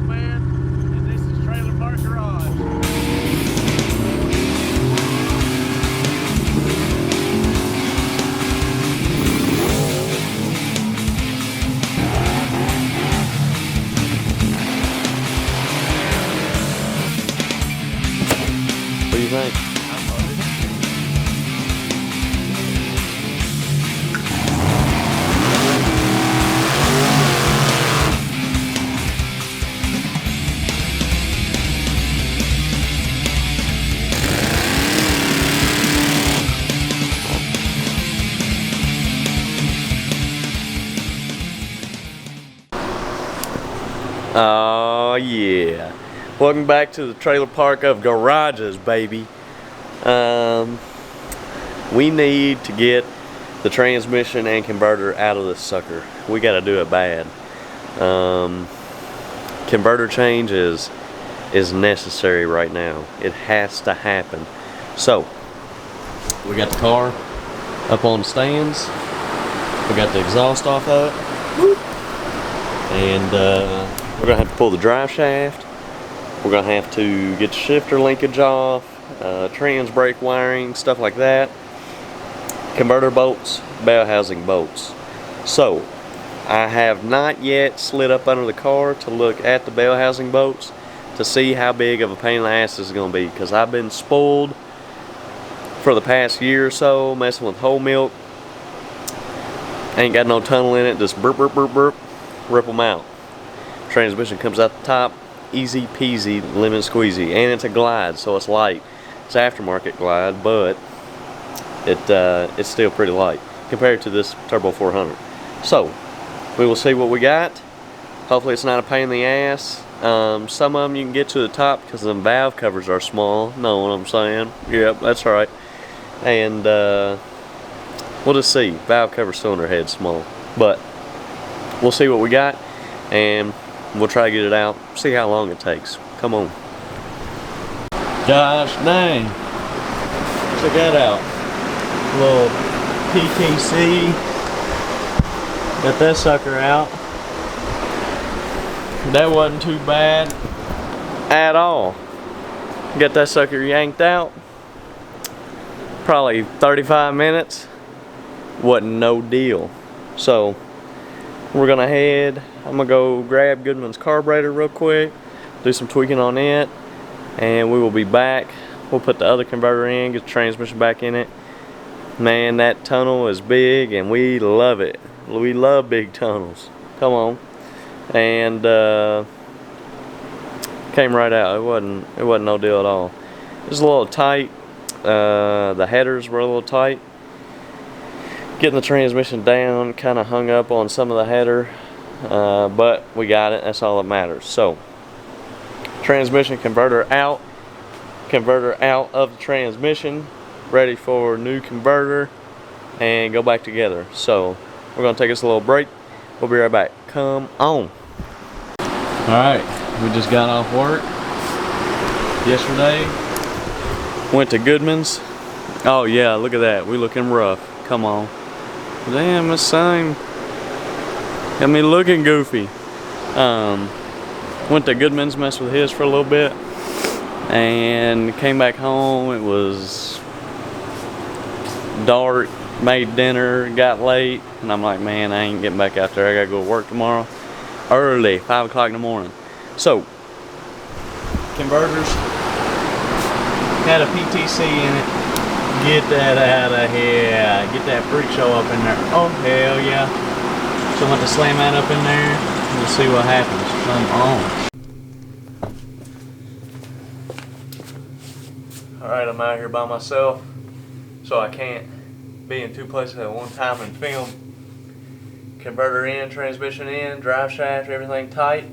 Man, and this is Trailer Park Garage. What do you think? Oh yeah. Welcome back to the trailer park of garages, baby. We need to get the transmission and converter out of this sucker. We gotta do it bad. Converter change is necessary right now. It has to happen. So we got the car up on the stands. We got the exhaust off of it. And we're gonna have to pull the drive shaft. We're gonna have to get the shifter linkage off, trans brake wiring, stuff like that. Converter bolts, bell housing bolts. So I have not yet slid up under the car to look at the bell housing bolts to see how big of a pain in the ass this is gonna be, because I've been spoiled for the past year or so messing with whole milk. Ain't got no tunnel in it, just burp burp burp burp, rip them out. Transmission comes out the top, easy peasy, lemon squeezy, and it's a glide, so it's light. It's aftermarket glide, but it's still pretty light compared to this Turbo 400. So we will see what we got. Hopefully it's not a pain in the ass. Some of them you can get to the top because the valve covers are small. Know what I'm saying? Yep, that's right. And we'll just see. Valve cover, cylinder head small, but we'll see what we got, and we'll try to get it out, see how long it takes. Come on. Gosh dang. Check that out. Little PTC. Got that sucker out. That wasn't too bad at all. Got that sucker yanked out. Probably 35 minutes. Wasn't no deal. So we're gonna head. I'm gonna go grab Goodman's carburetor real quick, do some tweaking on it, and we will be back. We'll put the other converter in, get the transmission back in it. Man, that tunnel is big and we love it. We love big tunnels. Come on. And came right out. It wasn't no deal at all. It was a little tight. The headers were a little tight. Getting the transmission down, kind of hung up on some of the header, but we got it. That's all that matters. So transmission converter out of the transmission, ready for new converter, and go back together. So we're gonna take us a little break. We'll be right back. Come on. All right, we just got off work yesterday. Went to Goodman's. Oh yeah, look at that. We looking rough. Come on. Damn, the same. Got me looking goofy. Went to Goodman's, messed with his for a little bit, and came back home. It was dark. Made dinner, got late, and I'm like, man, I ain't getting back out there. I gotta go to work tomorrow early, 5 o'clock in the morning. So converters had a PTC in it. Get that out of here. Get that freak show up in there. Oh hell yeah. So I want to slam that up in there. We'll see what happens. Come on. Alright, I'm out here by myself, so I can't be in two places at one time and film. Converter in, transmission in, drive shaft, everything tight.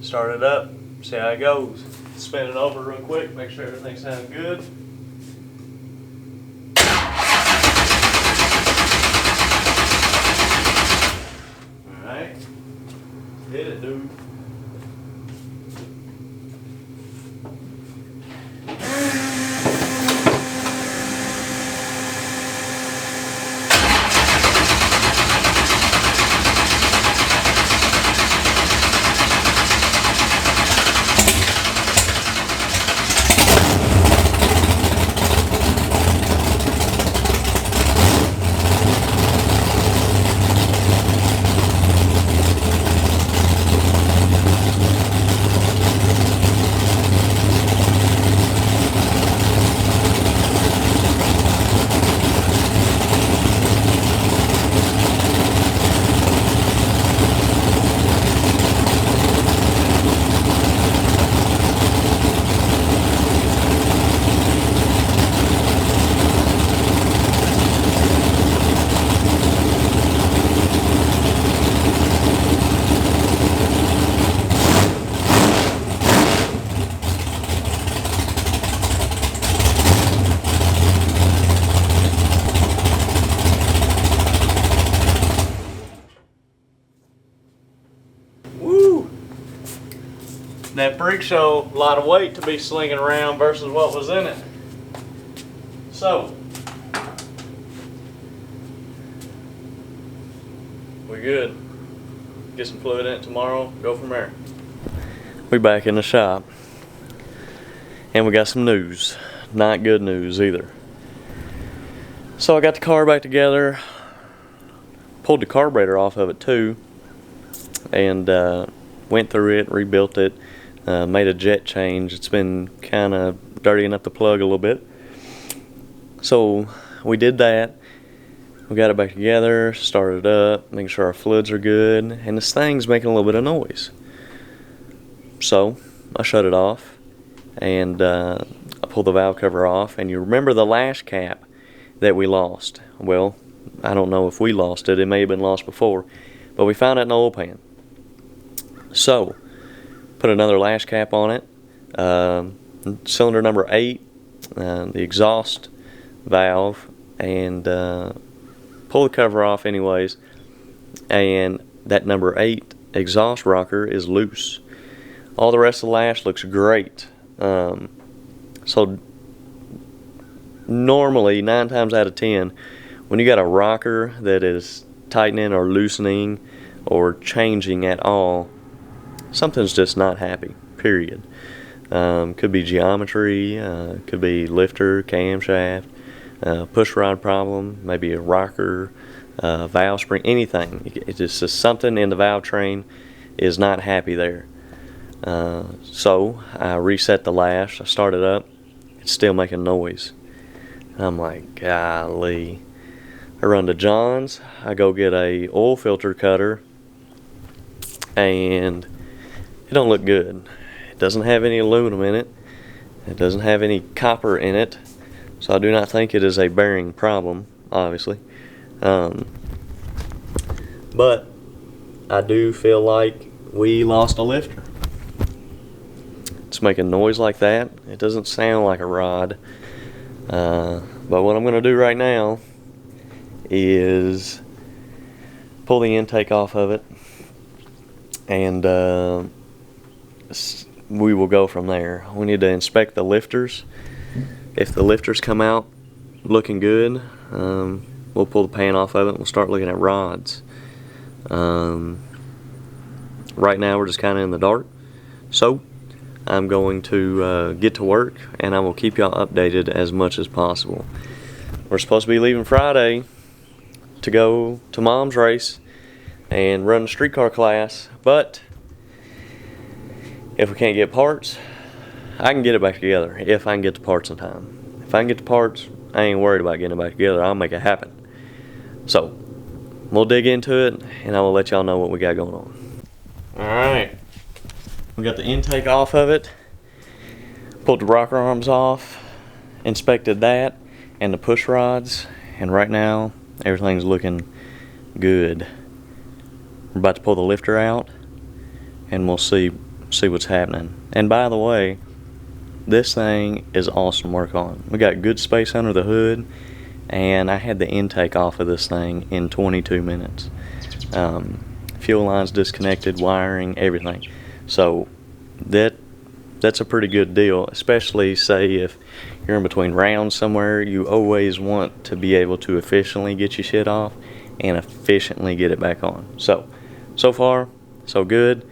Start it up, see how it goes. Spin it over real quick, make sure everything sounds good. Alright, hit it, dude. That brake show, a lot of weight to be slinging around versus what was in it. So, we're good. Get some fluid in it tomorrow, go from there. We're back in the shop. And we got some news. Not good news either. So I got the car back together, pulled the carburetor off of it too, and went through it, rebuilt it, made a jet change. It's been kind of dirtying up the plug a little bit. So we did that. We got it back together, started it up, making sure our fluids are good, and this thing's making a little bit of noise. So I shut it off, and I pulled the valve cover off. And you remember the lash cap that we lost? Well, I don't know if we lost it. It may have been lost before, but we found it in the oil pan. So put another lash cap on it. Cylinder number 8, the exhaust valve, and pull the cover off anyways. And that number 8 exhaust rocker is loose. All the rest of the lash looks great. So normally 9 times out of 10, when you got a rocker that is tightening or loosening or changing at all, something's just not happy, period. Could be geometry, could be lifter, camshaft, push rod problem, maybe a rocker, valve spring, anything. It's just something in the valve train is not happy there. So I reset the lash, I started up, it's still making noise. I'm like, golly. I run to John's, I go get a oil filter cutter, and it don't look good. It doesn't have any aluminum in it. It doesn't have any copper in it. So I do not think it is a bearing problem, obviously. But I do feel like we lost a lifter. It's making noise like that. It doesn't sound like a rod. But what I'm going to do right now is pull the intake off of it, and we will go from there. We need to inspect the lifters. If the lifters come out looking good, we'll pull the pan off of it and we'll start looking at rods. Right now we're just kind of in the dark, so I'm going to get to work, and I will keep y'all updated as much as possible. We're supposed to be leaving Friday to go to Mom's race and run the streetcar class, but if we can't get parts, I can get it back together if I can get the parts in time. If I can get the parts, I ain't worried about getting it back together. I'll make it happen. So we'll dig into it, and I will let y'all know what we got going on. Alright, we got the intake off of it, pulled the rocker arms off, inspected that and the push rods, and right now everything's looking good. We're about to pull the lifter out, and we'll see what's happening. And by the way, this thing is awesome to work on. We got good space under the hood, and I had the intake off of this thing in 22 minutes. Fuel lines disconnected, wiring, everything. So that's a pretty good deal, especially say if you're in between rounds somewhere. You always want to be able to efficiently get your shit off and efficiently get it back on. So far, so good.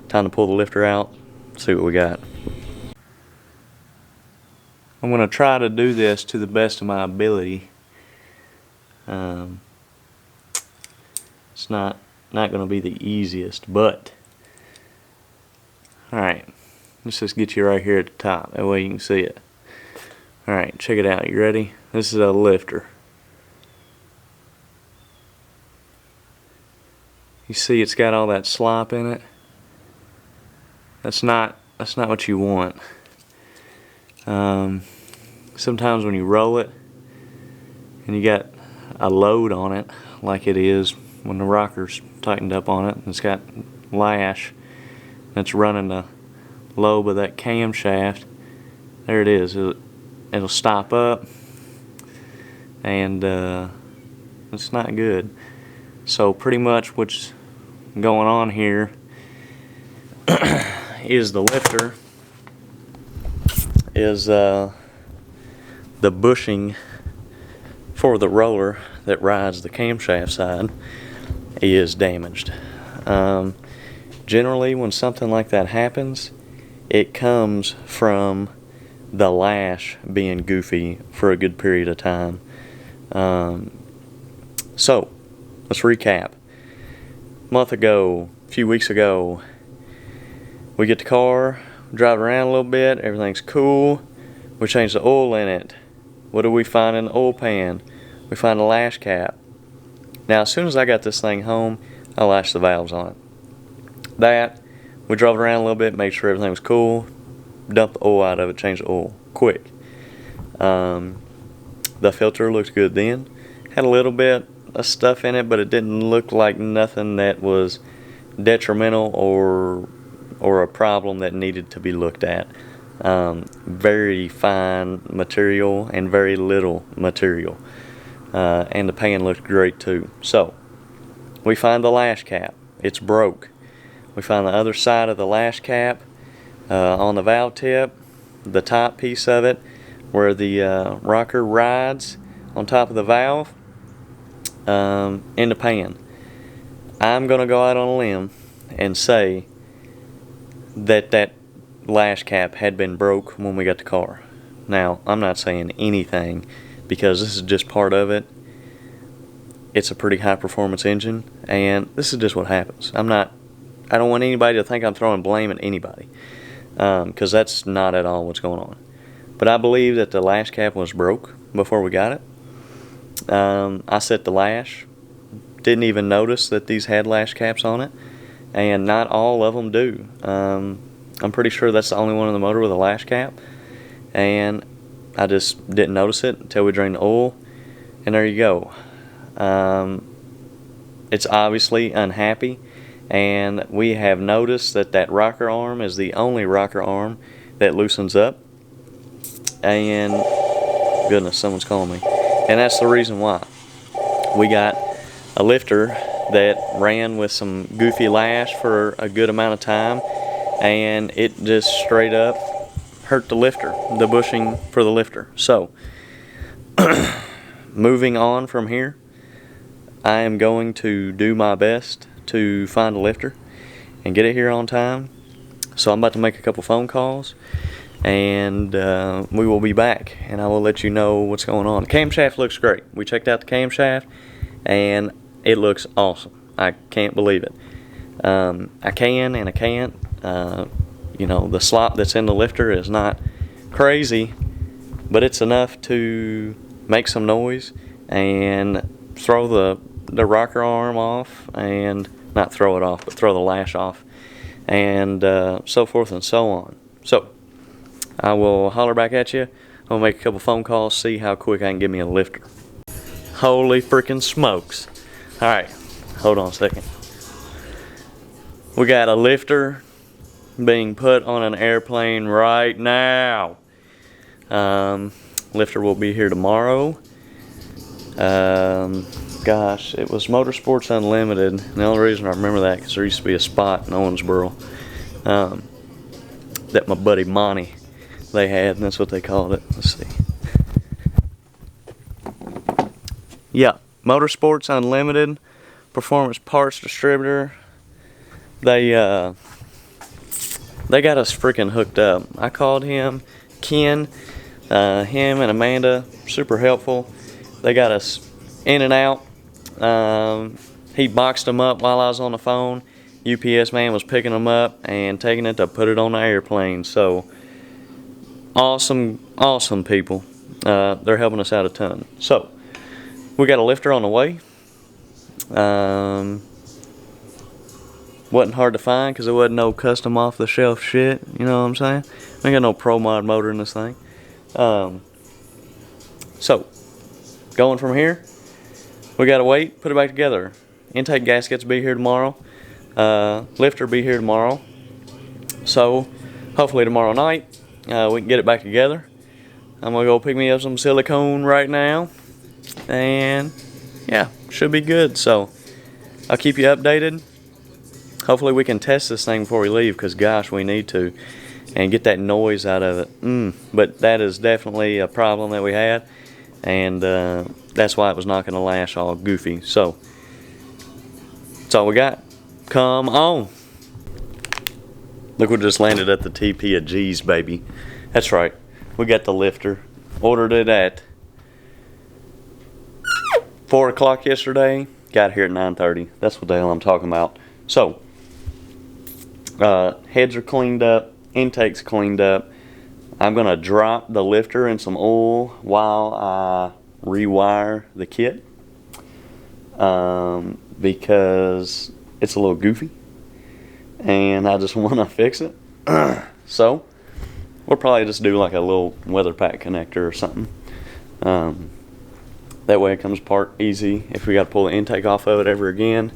Time to pull the lifter out, see what we got. I'm going to try to do this to the best of my ability. It's not going to be the easiest, but alright, let's just get you right here at the top, that way you can see it. Alright, check it out. You ready? This is a lifter. You see it's got all that slop in it? That's not what you want. Sometimes when you roll it and you got a load on it, like it is when the rocker's tightened up on it, and it's got lash that's running the lobe of that camshaft, there it is. It'll stop up, and it's not good. So pretty much what's going on here is the lifter, is the bushing for the roller that rides the camshaft side is damaged. Generally, when something like that happens, it comes from the lash being goofy for a good period of time. So, let's recap. A few weeks ago, we get the car, drive around a little bit, everything's cool. We change the oil in it. What do we find in the oil pan? We find a lash cap. Now, as soon as I got this thing home, I lashed the valves on it. We drove it around a little bit, made sure everything was cool, dumped the oil out of it, changed the oil quick. The filter looked good then. Had a little bit of stuff in it, but it didn't look like nothing that was detrimental or a problem that needed to be looked at. Very fine material and very little material. And the pan looked great too. So, we find the lash cap. It's broke. We find the other side of the lash cap on the valve tip, the top piece of it, where the rocker rides on top of the valve, in the pan. I'm going to go out on a limb and say that lash cap had been broke when we got the car. Now, I'm not saying anything because this is just part of it. It's a pretty high performance engine, and this is just what happens. I don't want anybody to think I'm throwing blame at anybody, because that's not at all what's going on. But I believe that the lash cap was broke before we got it. I set the lash, didn't even notice that these had lash caps on it, and not all of them do. I'm pretty sure that's the only one in the motor with a lash cap, and I just didn't notice it until we drained the oil, and there you go. It's obviously unhappy, and we have noticed that rocker arm is the only rocker arm that loosens up, and goodness, someone's calling me, and that's the reason why. We got a lifter that ran with some goofy lash for a good amount of time, and it just straight up hurt the lifter, the bushing for the lifter. So, moving on from here, I am going to do my best to find a lifter and get it here on time. So I'm about to make a couple phone calls, and we will be back, and I will let you know what's going on. The camshaft looks great. We checked out the camshaft, and it looks awesome. I can't believe it. I can and I can't. The slop that's in the lifter is not crazy, but it's enough to make some noise and throw the rocker arm off, and not throw it off, but throw the lash off, and so forth and so on. So I will holler back at you. I'll make a couple phone calls, see how quick I can get me a lifter. Holy freaking smokes. Alright, hold on a second. We got a lifter being put on an airplane right now. Lifter will be here tomorrow. Gosh, it was Motorsports Unlimited. And the only reason I remember that because there used to be a spot in Owensboro that my buddy Monty, they had, and that's what they called it. Let's see. Yeah, Motorsports Unlimited, Performance Parts Distributor. They got us freaking hooked up. I called him, Ken, him and Amanda, super helpful. They got us in and out. He boxed them up while I was on the phone. UPS man was picking them up and taking it to put it on the airplane. So awesome people. They're helping us out a ton. So we got a lifter on the way. Wasn't hard to find because there wasn't no custom off the shelf shit. You know what I'm saying? We ain't got no pro mod motor in this thing. So going from here, we gotta wait, put it back together. Intake gaskets be here tomorrow. Lifter be here tomorrow. So hopefully tomorrow night we can get it back together. I'm gonna go pick me up some silicone right now, and yeah, should be good. So I'll keep you updated. hopefully we can test this thing before we leave, because gosh, we need to, and get that noise out of it. But that is definitely a problem that we had, and that's why it was knocking the lash all goofy. So that's all we got. Come on. Look, we just landed at the TP of G's, baby. That's right. We got the lifter. Ordered it at 4 o'clock yesterday. Got here at 9:30. That's what the hell I'm talking about. So, heads are cleaned up. Intake's cleaned up. I'm going to drop the lifter in some oil while I rewire the kit. Because it's a little goofy. And I just want to fix it. So, we'll probably just do like a little weather pack connector or something. That way it comes apart easy if we got to pull the intake off of it ever again.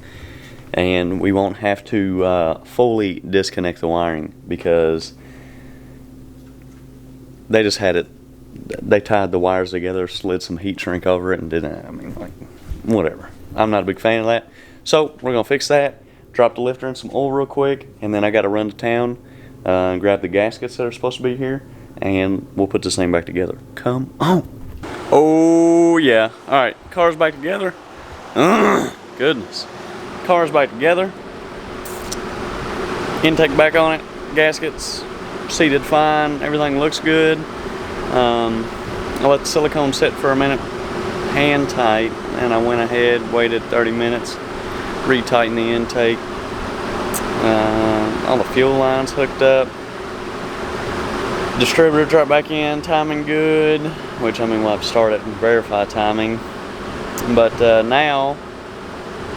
And we won't have to fully disconnect the wiring, because they just had it, they tied the wires together, slid some heat shrink over it, and didn't, I mean, like, whatever. I'm not a big fan of that. So we're going to fix that, drop the lifter in some oil real quick, and then I got to run to town and grab the gaskets that are supposed to be here, and we'll put this thing back together. Come on. Oh yeah. Alright, car's back together. Goodness. Car's back together. Intake back on it. Gaskets seated fine. Everything looks good. I let the silicone sit for a minute, hand tight, and I went ahead, waited 30 minutes, retightened the intake. All the fuel lines hooked up. Distributor dropped back in, timing good, which I mean we'll have to start it and verify timing. But now,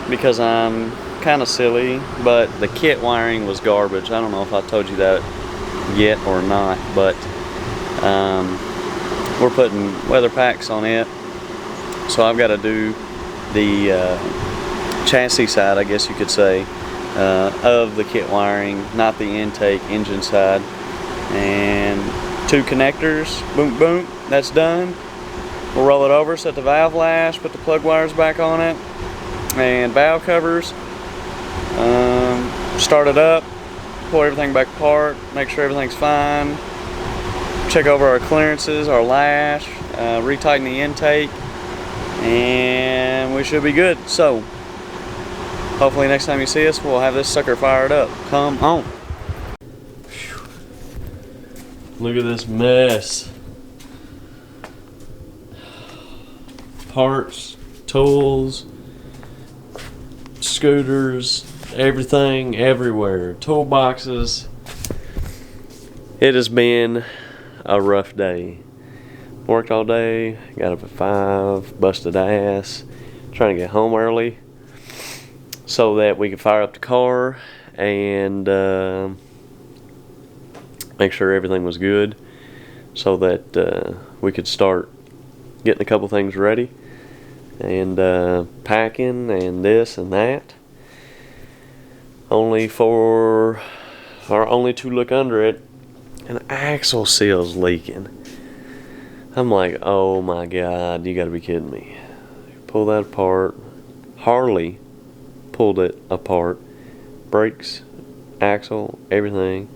because I'm kind of silly, but the kit wiring was garbage. I don't know if I told you that yet or not, but we're putting weather packs on it. So I've got to do the chassis side, I guess you could say, of the kit wiring, not the intake engine side. And 2 connectors, boom boom, that's done. We'll roll it over, set the valve lash, put the plug wires back on it, and valve covers. Start it up, pull everything back apart, make sure everything's fine, check over our clearances, our lash, retighten the intake, and we should be good. So hopefully next time you see us, we'll have this sucker fired up. Come on. Look at this mess. Parts, tools, scooters, everything everywhere. Toolboxes. It has been a rough day. Worked all day, got up at 5, busted ass, trying to get home early so that we could fire up the car and make sure everything was good, so that we could start getting a couple things ready and packing and this and that. Only to look under it, and the axle seal's leaking. I'm like, oh my god, you gotta be kidding me. Pull that apart. Harley pulled it apart. Brakes, axle, everything.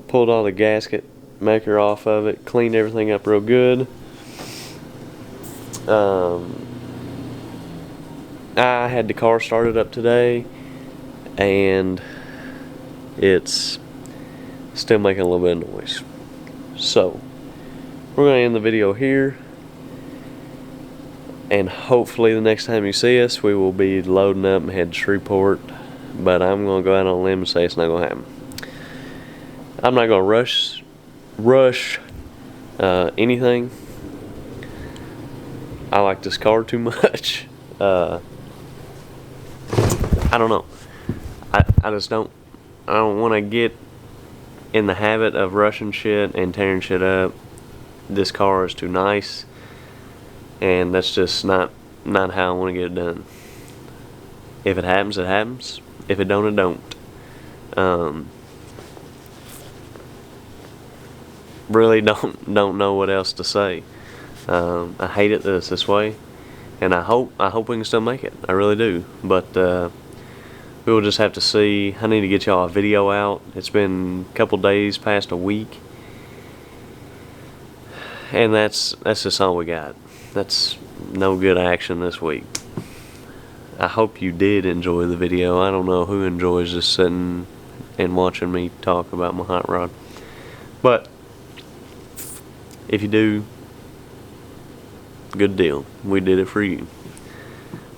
Pulled all the gasket maker off of it, cleaned everything up real good. I had the car started up today, and it's still making a little bit of noise. So we're going to end the video here, and hopefully the next time you see us we will be loading up and head to Shreveport, but I'm going to go out on a limb and say it's not going to happen. I'm not going to rush anything. I like this car too much. I don't know. I just don't. I don't want to get in the habit of rushing shit and tearing shit up. This car is too nice, and that's just not how I want to get it done. If it happens, it happens. If it don't, it don't. Really don't know what else to say. I hate it that it's this way, and I hope we can still make it. I really do. But we will just have to see. I need to get y'all a video out. It's been a couple days past a week, and that's just all we got. That's no good action this week. I hope you did enjoy the video. I don't know who enjoys just sitting and watching me talk about my hot rod, but if you do, good deal. We did it for you.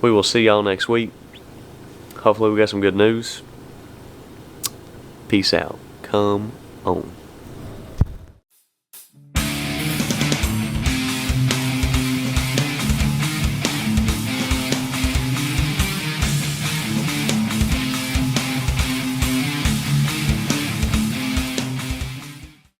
We will see y'all next week. Hopefully we got some good news. Peace out. Come on.